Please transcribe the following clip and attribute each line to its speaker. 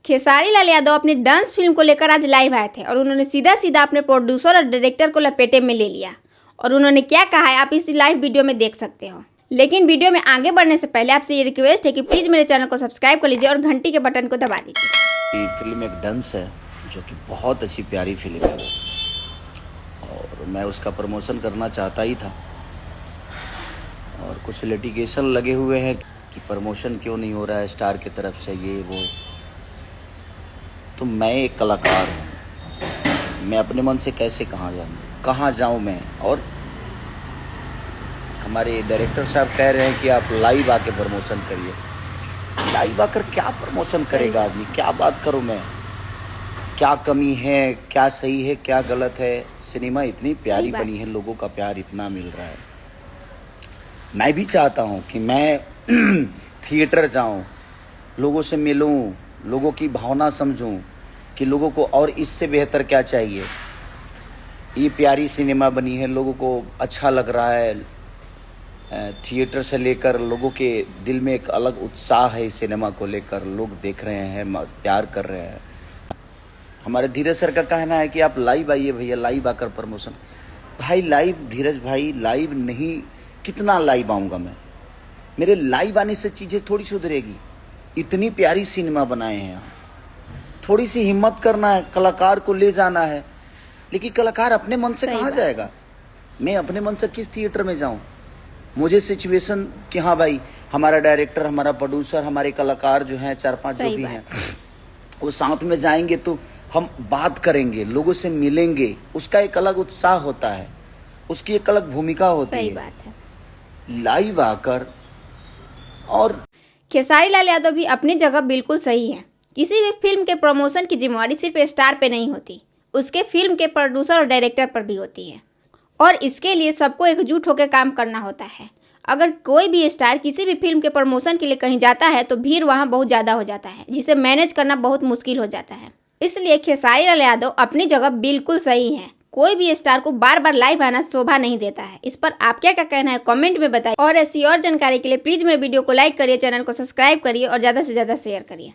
Speaker 1: खेसारी लाल यादव अपनी dance film को लेकर आज लाइव आए थे और उन्होंने सीधा सीधा अपने प्रोड्यूसर और डायरेक्टर को लपेटे में ले लिया। और उन्होंने क्या कहा है आप इस लाइव वीडियो में देख सकते हो। लेकिन वीडियो में आगे बढ़ने से पहले आपसे ये रिक्वेस्ट है कि प्लीज़ मेरे चैनल को सब्सक्राइब कर लीजिए और घंटी के बटन को दबा दीजिए।
Speaker 2: ये फिल्म एक डांस है जो कि बहुत अच्छी प्यारी फिल्म है और मैं उसका प्रमोशन करना चाहता ही था और कुछ लिटिगेशन लगे हुए हैं कि प्रमोशन क्यों नहीं हो रहा है स्टार की तरफ से ये वो। तो मैं एक कलाकार हूँ, मैं अपने मन से कैसे कहाँ जाऊँ मैं। और हमारे डायरेक्टर साहब कह रहे हैं कि आप लाइव आके प्रमोशन करिए। लाइव आकर क्या प्रमोशन करेगा आदमी, क्या बात करूँ मैं, क्या कमी है, क्या सही है, क्या गलत है। सिनेमा इतनी प्यारी बनी है, लोगों का प्यार इतना मिल रहा है। मैं भी चाहता हूँ कि मैं थिएटर जाऊँ, लोगों से मिलूँ, लोगों की भावना समझूं कि लोगों को और इससे बेहतर क्या चाहिए। ये प्यारी सिनेमा बनी है, लोगों को अच्छा लग रहा है। थिएटर से लेकर लोगों के दिल में एक अलग उत्साह है इस सिनेमा को लेकर। लोग देख रहे हैं, प्यार कर रहे हैं। हमारे धीरज सर का कहना है कि आप लाइव आइए भैया, लाइव आकर प्रमोशन। भाई लाइव, धीरज भाई लाइव नहीं, कितना लाइव आऊँगा मैं। मेरे लाइव आने से चीज़ें थोड़ी सुधरेगी। इतनी प्यारी सिनेमा बनाए हैं यहाँ, थोड़ी सी हिम्मत करना है, कलाकार को ले जाना है। लेकिन कलाकार अपने मन से कहाँ जाएगा। मैं अपने मन से किस थिएटर में जाऊँ। मुझे सिचुएशन कि हाँ भाई हमारा डायरेक्टर, हमारा प्रोड्यूसर, हमारे कलाकार जो हैं 4-5 जो भी हैं वो साथ में जाएंगे तो हम बात करेंगे, लोगों से मिलेंगे। उसका एक अलग उत्साह होता है, उसकी एक अलग भूमिका होती है। लाइव आकर और
Speaker 1: खेसारी लाल यादव भी अपनी जगह बिल्कुल सही है। किसी भी फिल्म के प्रमोशन की जिम्मेवारी सिर्फ स्टार पे नहीं होती, उसके फिल्म के प्रोड्यूसर और डायरेक्टर पर भी होती है। और इसके लिए सबको एकजुट होकर काम करना होता है। अगर कोई भी स्टार किसी भी फिल्म के प्रमोशन के लिए कहीं जाता है तो भीड़ वहाँ बहुत ज़्यादा हो जाता है, जिसे मैनेज करना बहुत मुश्किल हो जाता है। इसलिए खेसारी लाल यादव अपनी जगह बिल्कुल सही है। कोई भी स्टार को बार बार लाइव आना शोभा नहीं देता है। इस पर आप क्या कहना है कमेंट में बताइए। और ऐसी और जानकारी के लिए प्लीज़ मेरे वीडियो को लाइक करिए, चैनल को सब्सक्राइब करिए और ज़्यादा से ज़्यादा शेयर करिए।